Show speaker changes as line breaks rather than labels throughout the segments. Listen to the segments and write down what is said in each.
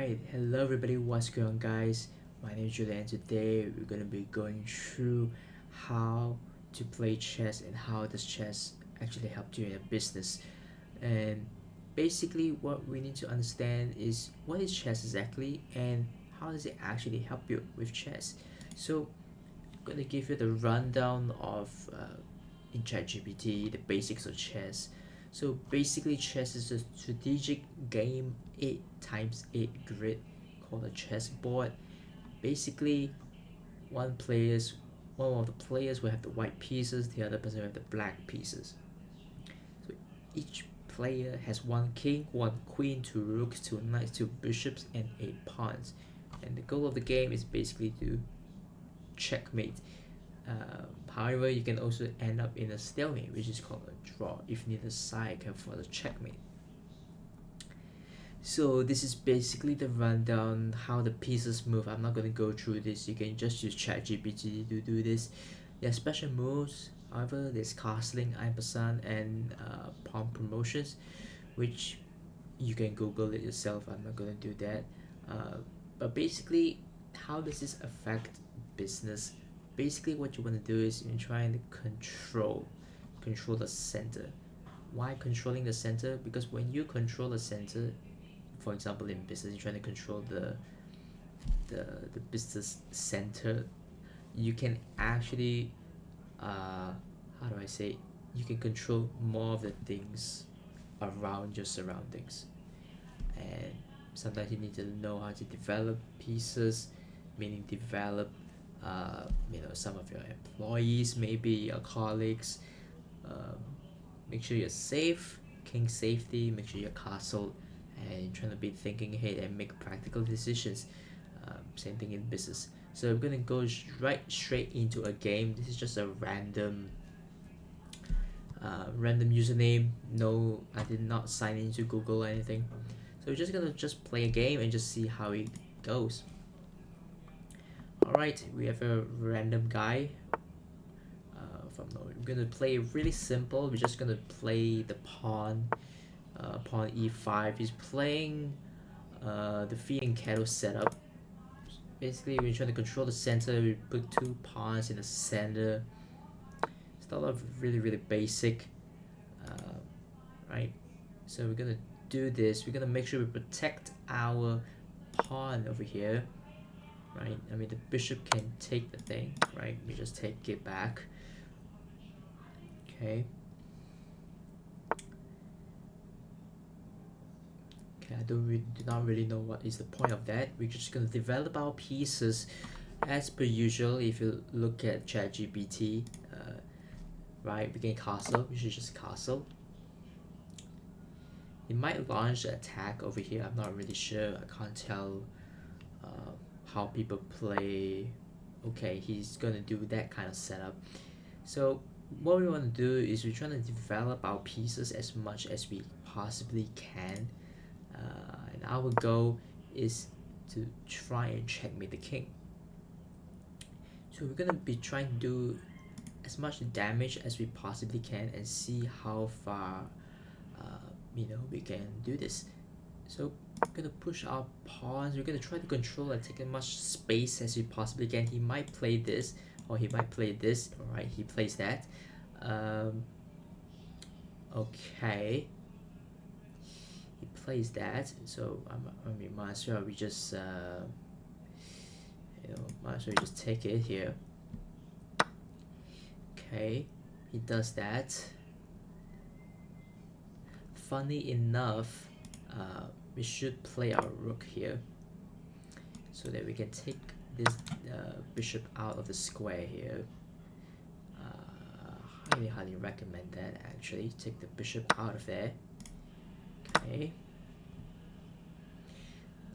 Alright, hello everybody, what's going on guys? My name is Julian and today we're going to be going through how to play chess and how does chess actually help you in a business. And basically what we need to understand is what is chess exactly and how does it actually help you with chess. So I'm going to give you the rundown of in ChatGPT, the basics of chess. So basically, chess is a strategic game 8 times 8 grid called a chessboard. Basically, one players one of the players will have the white pieces, the other person will have the black pieces. So each player has one king, one queen, two rooks, two knights, two bishops, and 8 pawns. And the goal of the game is basically to checkmate. However, you can also end up in a stalemate, which is called a draw, if neither side can afford a checkmate. So this is basically the rundown how the pieces move. I'm not going to go through this. You can just use ChatGPT to do this. There are special moves. However, there's castling, ampersand, and pawn promotions, which you can Google it yourself. I'm not going to do that. But basically, how does this affect business? Basically, what you want to do is you're trying to control the center. Why controlling the center? Because when you control the center, for example, in business, you're trying to control the business center. You can actually, how do I say? You can control more of the things around your surroundings, and sometimes you need to know how to develop pieces, meaning develop, some of your employees, maybe your colleagues. Um, Make sure you're safe, king safety. Make sure you're castle, and you're trying to be thinking ahead and make practical decisions. Same thing in business. So I'm gonna go right straight into a game. This is just a random username. No, I did not sign into Google or anything. So we're just gonna play a game and just see how it goes. Alright, we have a random guy. We're gonna play really simple. We're just gonna play the pawn e5. He's playing the feeding cattle setup. Basically, we're trying to control the center. We put two pawns in the center. It's a lot of really basic, uh, right? So we're gonna do this. We're gonna make sure we protect our pawn over here, right? I mean, the bishop can take the thing, right? We just take it back. Okay. Okay, do not really know what is the point of that. We're just gonna develop our pieces as per usual. If you look at ChatGPT, right, we can castle. We should just castle. He might launch an attack over here. I'm not really sure. I can't tell how people play. Okay, he's gonna do that kind of setup. So what we want to do is we're trying to develop our pieces as much as we possibly can, and our goal is to try and checkmate the king. So we're gonna be trying to do as much damage as we possibly can and see how far we can do this. So we're gonna push our pawns. We're gonna try to control and take as much space as we possibly can. He might play this or he might play this. All right, he plays that. Okay, he plays that. So I mean, might as well we just might as well just take it here. Okay, he does that. Funny enough, we should play our rook here so that we can take this bishop out of the square here. Highly recommend that actually. Take the bishop out of there. Okay.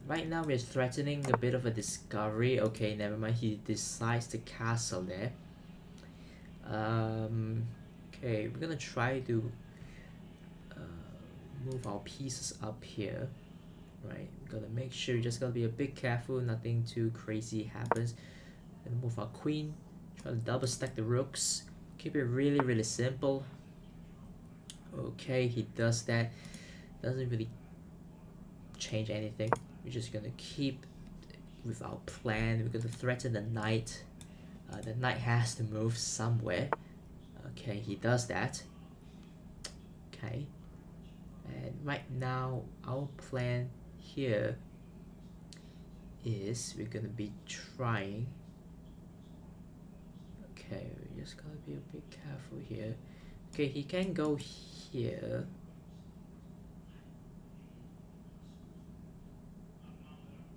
Right now we're threatening a bit of a discovery. Okay, never mind. He decides to castle there. Okay, we're gonna try to move our pieces up here. Right, gotta make sure, just gotta be a bit careful, nothing too crazy happens. Gonna move our queen, try to double stack the rooks, keep it really simple. Okay, he does that, doesn't really change anything. we're just gonna keep with our plan. We're gonna threaten the knight. The knight has to move somewhere. Okay, he does that. Okay, and right now our plan here is we're gonna be trying. Okay, we just gotta be a bit careful here. Okay, he can go here.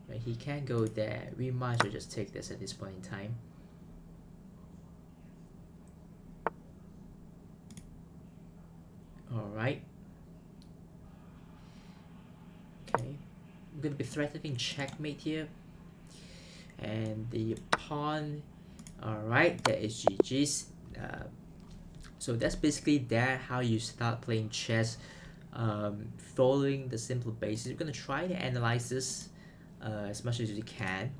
Right, he can't go there. We might as well just take this at this point in time. Alright. Okay. I'm gonna be threatening checkmate here. And the pawn. Alright, that is GG's. So that's basically how you start playing chess, following the simple basics. We're gonna try to analyze this as much as you can.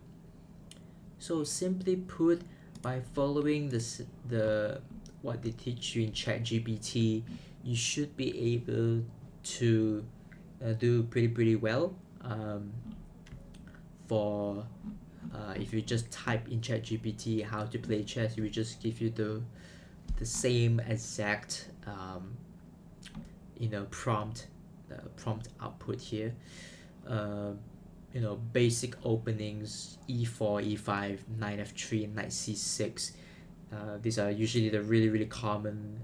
So simply put, by following the what they teach you in ChatGPT, you should be able to do pretty well. For if you just type in ChatGPT how to play chess, it will just give you the same exact prompt output here. Basic openings: e4, e5, knight f3, knight c6. These are usually the really common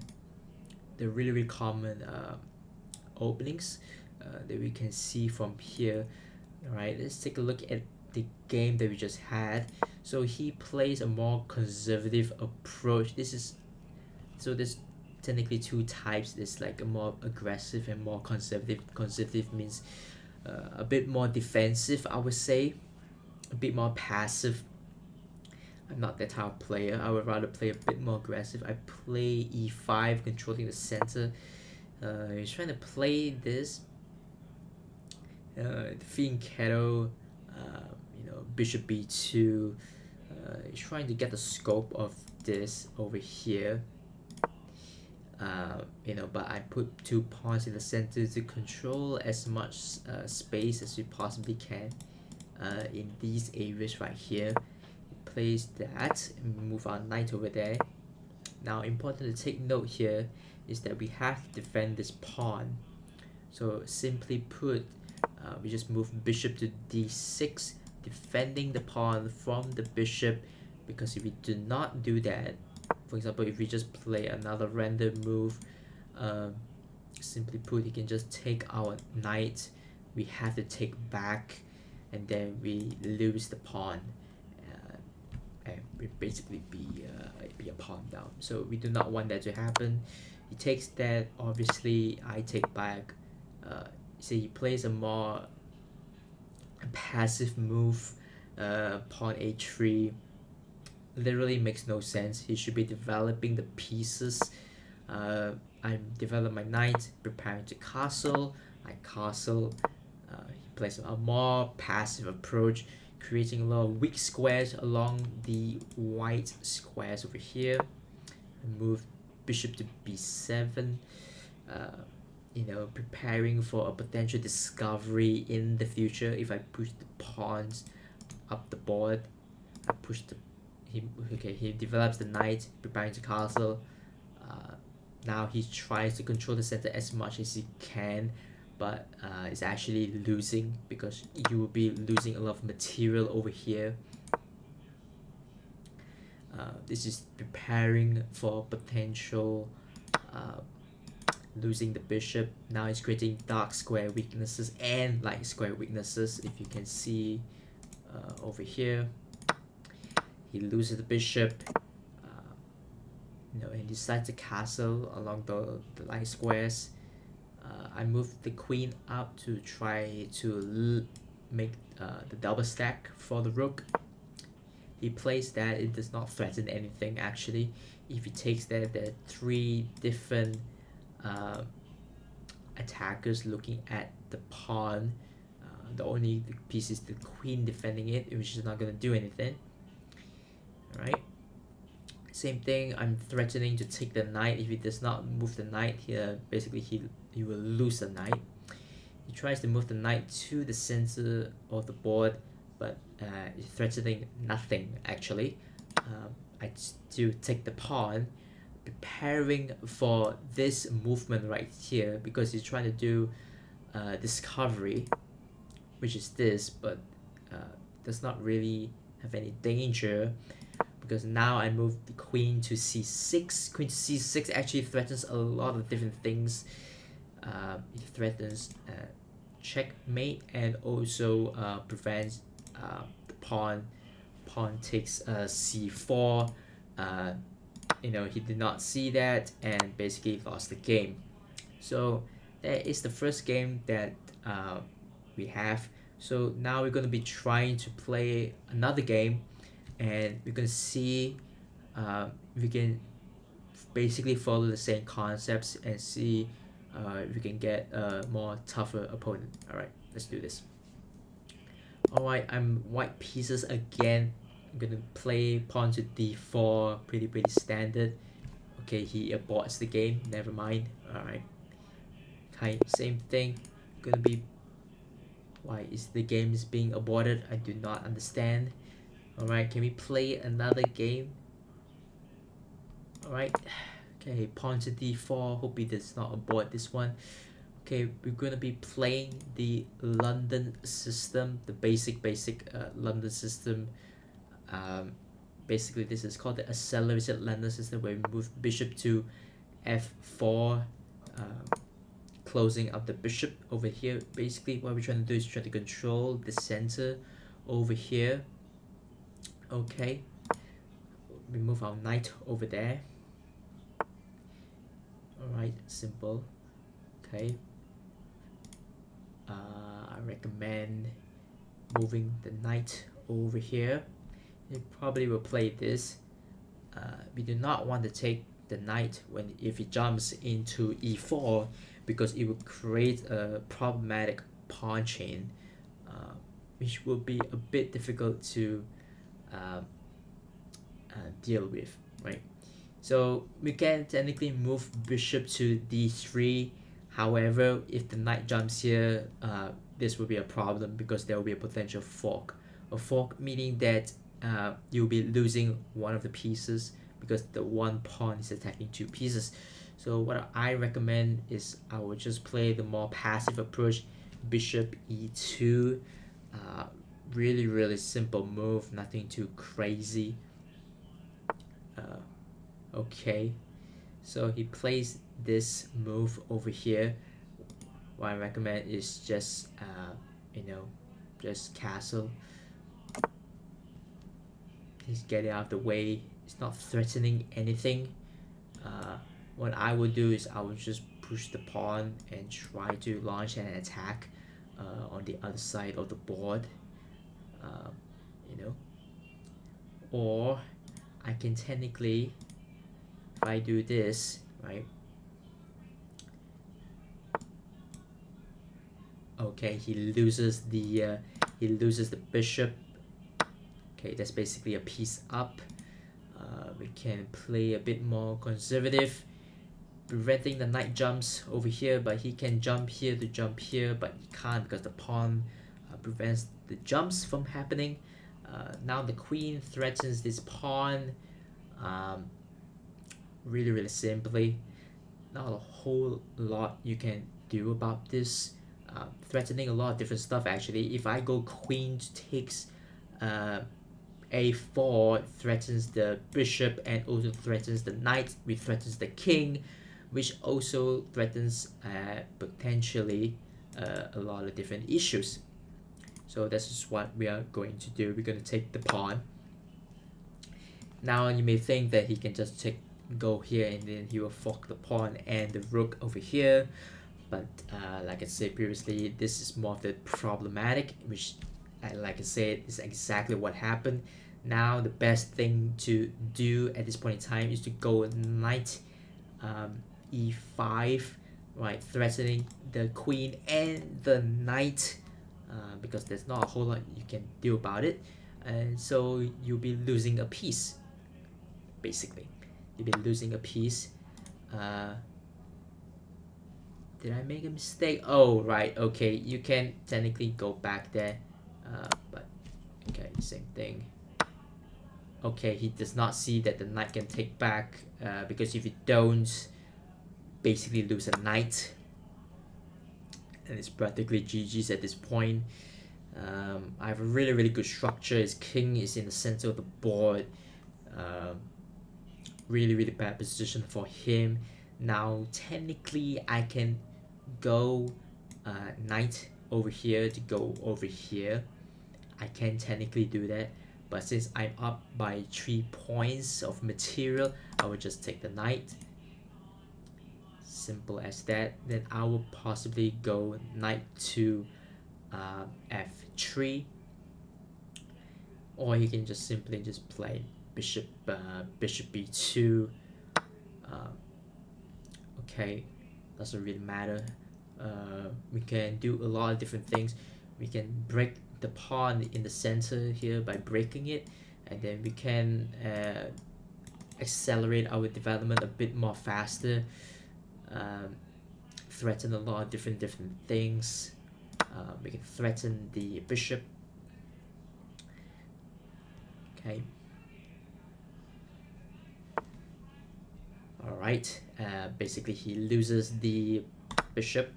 openings that we can see from here. All right, let's take a look at the game that we just had. So he plays a more conservative approach. There's technically two types. There's like a more aggressive and more conservative. Conservative means a bit more defensive, I would say, a bit more passive. I'm not that type of player. I would rather play a bit more aggressive. I play e5, controlling the center. He's trying to play this fianchetto, bishop b2. He's trying to get the scope of this over here. But I put 2 pawns in the center to control as much space as we possibly can in these areas right here. Place that and move our knight over there. Now, important to take note here is that we have to defend this pawn. So simply put, we just move bishop to d6, defending the pawn from the bishop, because if we do not do that, for example, if we just play another random move, simply put, he can just take our knight. We have to take back, and then we lose the pawn, and we basically be a pawn down. So we do not want that to happen. He takes that. Obviously, I take back. See, he plays a more passive move, pawn a3. Literally makes no sense. He should be developing the pieces. I'm developing my knight, preparing to castle. I castle. He plays a more passive approach, creating a lot of weak squares along the white squares over here. I move bishop to b7. Preparing for a potential discovery in the future. If I push the pawns up the board, I push he develops the knight, preparing to castle. Now he tries to control the center as much as he can, but is actually losing, because you will be losing a lot of material over here. This is preparing for potential losing the bishop. Now he's creating dark square weaknesses and light square weaknesses. If you can see over here, he loses the bishop, and decides to castle along the light squares. I move the queen up to try to make the double stack for the rook. He plays that. It does not threaten anything actually. If he takes that, there are 3 different attackers looking at the pawn. The only piece is the queen defending it, which is not going to do anything. Alright. Same thing, I'm threatening to take the knight. If he does not move the knight here, basically he will lose the knight. He tries to move the knight to the center of the board, but it's threatening nothing actually. I still take the pawn, preparing for this movement right here because he's trying to do discovery, which is this, but does not really have any danger because now I move the queen to c6. Queen to c6 actually threatens a lot of different things. It threatens checkmate and also prevents the pawn takes c4. He did not see that and basically lost the game. So that is the first game that we have. So now we're going to be trying to play another game, and we're going to see if we can basically follow the same concepts and see if we can get a more tougher opponent. All right, let's do this. All right, I'm white pieces again. I'm gonna play pawn to d4, pretty standard. Okay, he aborts the game, never mind. All right, okay, same thing. Gonna be, why is the game is being aborted? I do not understand. All right, can we play another game? All right, okay, pawn to d4. Hope he does not abort this one. Okay, we're gonna be playing the London system, the basic London system. Basically this is called the accelerated London system, where we move bishop to f4, closing up the bishop over here. Basically what we're trying to do is try to control the center over here. Okay, we move our knight over there. Alright, simple. Okay, I recommend moving the knight over here. He probably will play this. We do not want to take the knight if he jumps into e4, because it will create a problematic pawn chain, which will be a bit difficult to deal with, right? So we can technically move bishop to d3. However, if the knight jumps here, this will be a problem because there will be a potential fork. A fork meaning that you'll be losing one of the pieces because the one pawn is attacking two pieces. So what I recommend is I will just play the more passive approach, bishop e2. Really simple move, nothing too crazy. Okay, so he plays this move over here. What I recommend is just just castle. He's getting out of the way. It's not threatening anything. What I would do is I would just push the pawn and try to launch an attack on the other side of the board. Or I can technically, if I do this, right? Okay, he loses the bishop. Okay, that's basically a piece up. We can play a bit more conservative, preventing the knight jumps over here, but he can jump here to jump here, but he can't because the pawn prevents the jumps from happening. Now the queen threatens this pawn. Really simply, not a whole lot you can do about this. Threatening a lot of different stuff actually. If I go queen takes a4, threatens the bishop and also threatens the knight, which threatens the king, which also threatens potentially a lot of different issues. So this is what we are going to do. We're going to take the pawn. Now you may think that he can just go here and then he will fork the pawn and the rook over here, but like I said previously, this is more of the problematic, which like I said is exactly what happened. Now the best thing to do at this point in time is to go knight e5, right, threatening the queen and the knight, because there's not a whole lot you can do about it, and so you'll be losing a piece. Basically, you'll be losing a piece. Did I make a mistake? Oh, right. Okay, you can technically go back there. But okay, same thing. Okay, he does not see that the knight can take back, because if you don't, basically lose a knight, and it's practically GG's at this point. I have a really good structure. His king is in the center of the board. Um, really bad position for him. Now technically I can go knight over here to go over here. I can technically do that, but since I'm up by 3 points of material, I will just take the knight. Simple as that. Then I will possibly go knight to f3, or you can just simply just play bishop b2. Okay, doesn't really matter. We can do a lot of different things. We can break the pawn in the center here by breaking it, and then we can accelerate our development a bit more faster. Threaten a lot of different things. We can threaten the bishop. Okay. All right. Basically, he loses the bishop.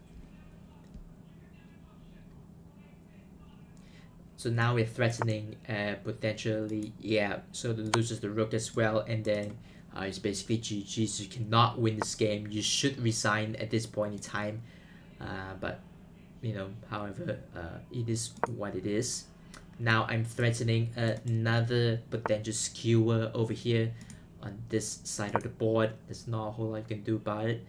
So now we're threatening potentially, yeah. So the loses the rook as well, and then it's basically GG. So you cannot win this game. You should resign at this point in time. But you know, however, it is what it is. Now I'm threatening another potential skewer over here on this side of the board. There's not a whole lot I can do about it.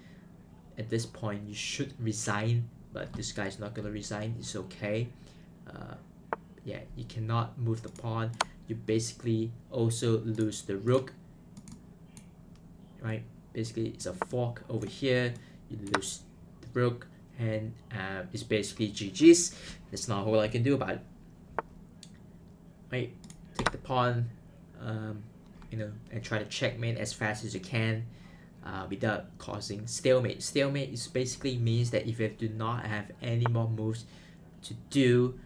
At this point, you should resign, but this guy's not gonna resign. It's okay. Yeah, you cannot move the pawn. You basically also lose the rook. Right? Basically, it's a fork over here. You lose the rook, and it's basically GG's. There's not a whole lot I can do about it. Right? Take the pawn, you know, and try to checkmate as fast as you can, without causing stalemate. Stalemate is basically means that if you do not have any more moves to do,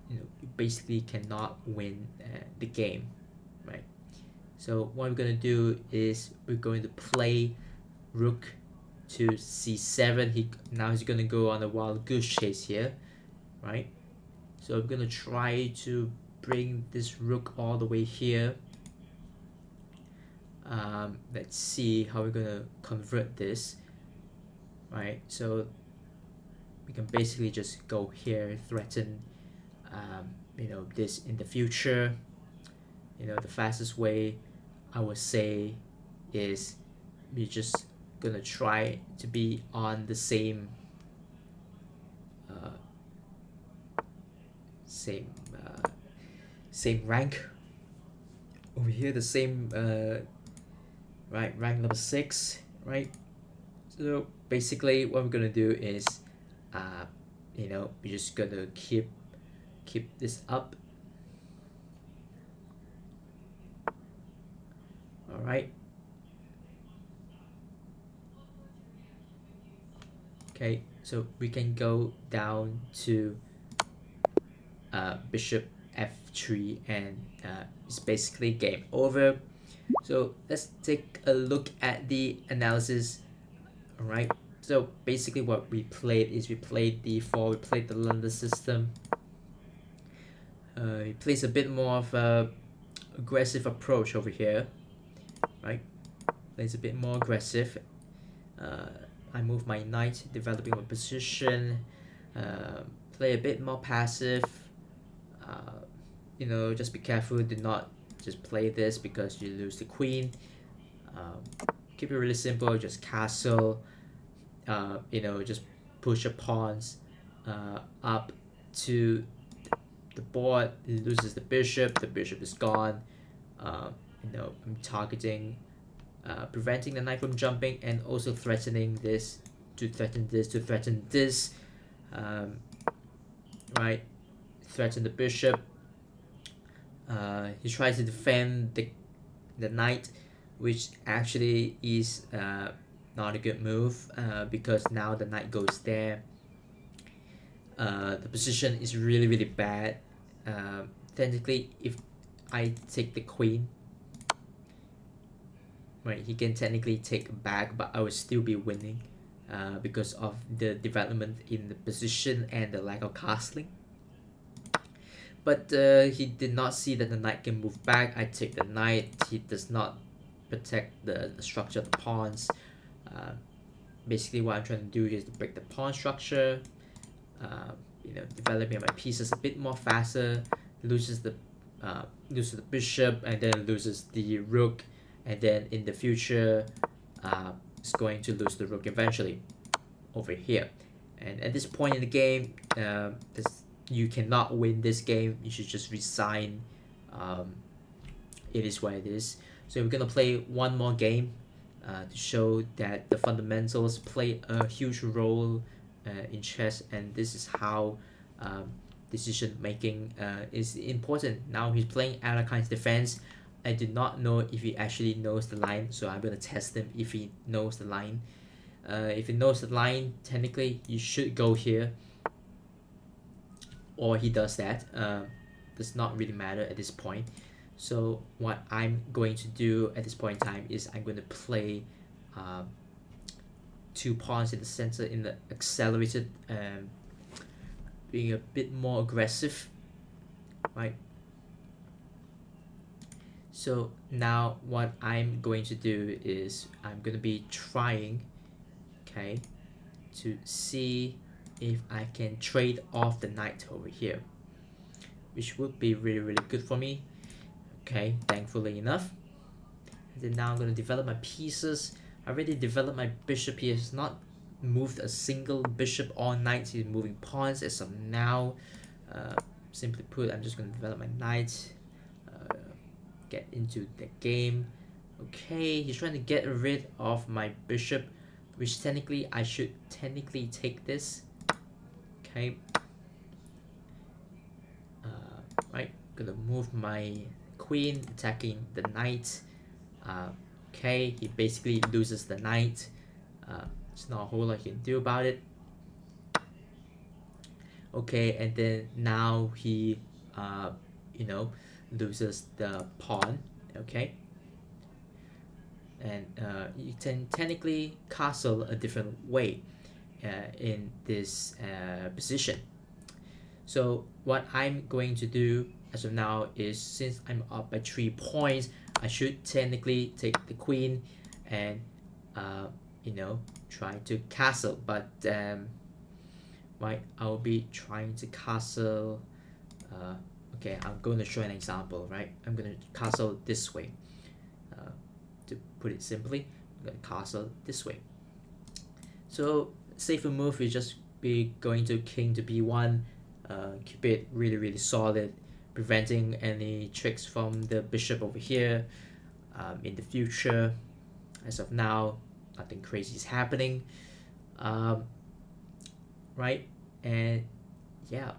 you know, you basically cannot win the game, right? So what we're gonna do is we're going to play rook to c7. Now he's gonna go on a wild goose chase here, right? So we're gonna try to bring this rook all the way here. Let's see how we're gonna convert this, right? So we can basically just go here, threaten you know, this in the future. You know, the fastest way I would say is we're just gonna try to be on the same same rank over here, the same right, rank number 6, right? So basically what we're gonna do is you know, we're just gonna keep this up. All right. Okay, so we can go down to bishop f3, and it's basically game over. So let's take a look at the analysis. All right. So basically what we played is we played d4, we played the London system. He plays a bit more of a aggressive approach over here, right? Plays a bit more aggressive. I move my knight, developing my position. Play a bit more passive. You know, just be careful. Do not just play this because you lose the queen. Keep it really simple. Just castle. You know, just push your pawns up to the board. It loses the bishop. The bishop is gone. You know, I'm targeting, preventing the knight from jumping, and also threatening this to threaten this to threaten this. Right, threaten the bishop. He tries to defend the knight, which actually is not a good move, because now the knight goes there. The position is really bad. Technically, if I take the queen, right, he can technically take back, but I would still be winning, because of the development in the position and the lack of castling. But he did not see that the knight can move back. I take the knight. He does not protect the structure of the pawns. Basically, what I'm trying to do is to break the pawn structure. Developing my pieces a bit more faster. Loses the bishop, and then loses the rook, and then in the future, is going to lose the rook eventually over here. And at this point in the game, you cannot win this game. You should just resign. It is what it is. So we're gonna play one more game, to show that the fundamentals play a huge role in chess, and this is how decision making is important. Now he's playing Alekhine's defense. I do not know if he actually knows the line, so I'm gonna test him if he knows the line. If he knows the line, technically you should go here, or he does that. Does not really matter at this point. So what I'm going to do at this point in time is I'm going to play two pawns in the center in the accelerated, being a bit more aggressive, right? So now what I'm going to do is I'm going to be trying, okay, to see if I can trade off the knight over here, which would be really good for me. Okay, thankfully enough. And then now I'm going to develop my pieces. I already developed my bishop here. It's not moved a single bishop or knight. He's moving pawns as of now. Simply put, I'm just going to develop my knight, get into the game. Okay, he's trying to get rid of my bishop, which technically I should technically take this. Okay, right, gonna move my queen, attacking the knight. Okay, he basically loses the knight. There's not a whole lot he can do about it. Okay, and then now he loses the pawn. Okay, and you can technically castle a different way in this position. So what I'm going to do as of now is, since I'm up by 3 points, I should technically take the queen and try to castle. But right, I'll be trying to castle. Okay, I'm going to show an example. Right, I'm going to castle this way. To put it simply, I'm going to castle this way. So safer move is just be going to king to b1. Keep it really solid, preventing any tricks from the bishop over here. In the future, as of now, nothing crazy is happening. Right, and yeah,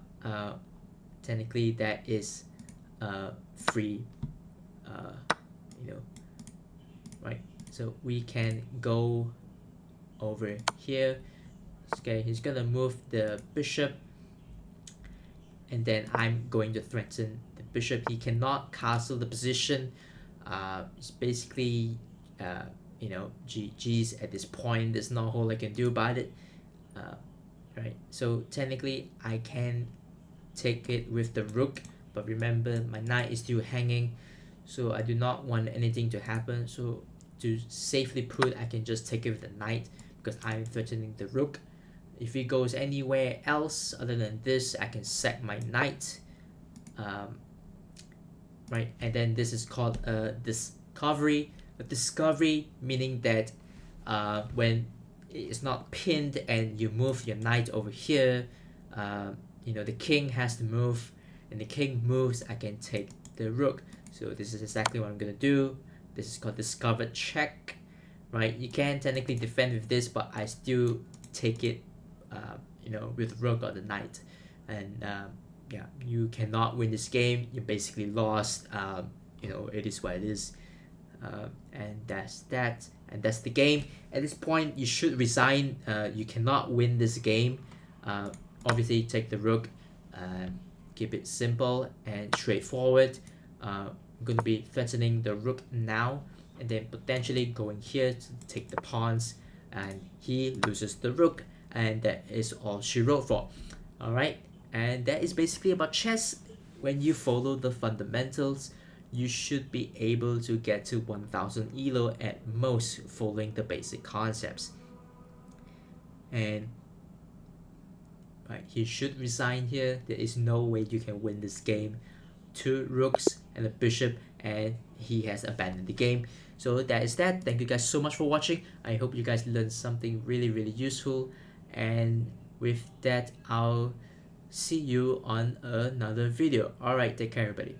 technically that is free, right? So we can go over here. Okay, he's gonna move the bishop, and then I'm going to threaten the bishop. He cannot castle the position. It's basically GG's at this point. There's no whole I can do about it. Right, so technically I can take it with the rook, but remember my knight is still hanging, so I do not want anything to happen. So to safely put, I can just take it with the knight, because I'm threatening the rook. If he goes anywhere else other than this, I can sack my knight. Right, and then this is called a discovery. A discovery meaning that when it's not pinned and you move your knight over here, the king has to move, and the king moves, I can take the rook. So this is exactly what I'm gonna do. This is called discovered check. Right, you can technically defend with this, but I still take it with rook or the knight. And yeah, you cannot win this game. You basically lost. It is what it is. And that's that. And that's the game. At this point, you should resign. You cannot win this game. Obviously, take the rook. Keep it simple and straightforward. I'm going to be threatening the rook now, and then potentially going here to take the pawns, and he loses the rook, and that is all she wrote for. Alright, and that is basically about chess. When you follow the fundamentals, you should be able to get to 1000 elo at most, following the basic concepts. And right, he should resign here. There is no way you can win this game. Two rooks and a bishop, and he has abandoned the game. So that is that. Thank you guys so much for watching. I hope you guys learned something really useful, and with that, I'll see you on another video. Alright, take care everybody.